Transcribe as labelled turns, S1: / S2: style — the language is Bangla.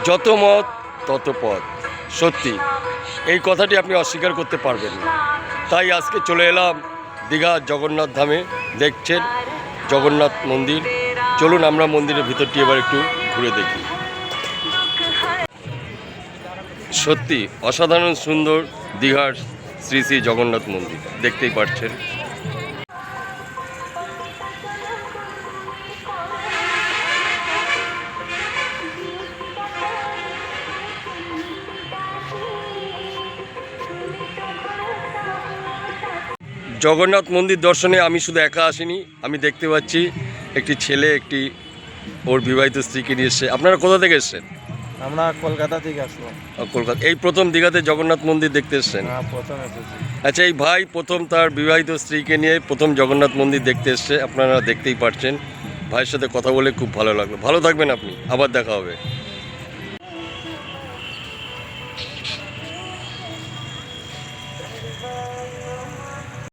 S1: যত মত তত পথ। সত্যি এই কথাটি আপনি অস্বীকার করতে পারবেন না। তাই আজকে চলে এলাম দীঘা জগন্নাথ ধামে। দেখছেন জগন্নাথ মন্দির। চলুন আমরা মন্দিরের ভিতরটি এবার একটু ঘুরে দেখি। সত্যি অসাধারণ সুন্দর দীঘার শ্রী শ্রী জগন্নাথ মন্দির, দেখতেই পাচ্ছেন। জগন্নাথ মন্দির দর্শনে আমি শুধু একা আসিনি, আমি দেখতে পাচ্ছি একটি ছেলে ওর বিবাহিত স্ত্রীকে নিয়ে এসছে। আপনারা কোথা থেকে এসছেন?
S2: আমরা কলকাতা থেকে আসলাম।
S1: কলকাতা। এই প্রথম দীঘাতে জগন্নাথ মন্দির দেখতে এসছেন?
S2: হ্যাঁ, প্রথম এসেছি।
S1: আচ্ছা, এই ভাই প্রথম তার বিবাহিত স্ত্রীকে নিয়ে প্রথম জগন্নাথ মন্দির দেখতে এসছে। আপনারা দেখতেই পাচ্ছেন। ভাইয়ের সাথে কথা বলে খুব ভালো লাগলো। ভালো থাকবেন আপনি, আবার দেখা হবে।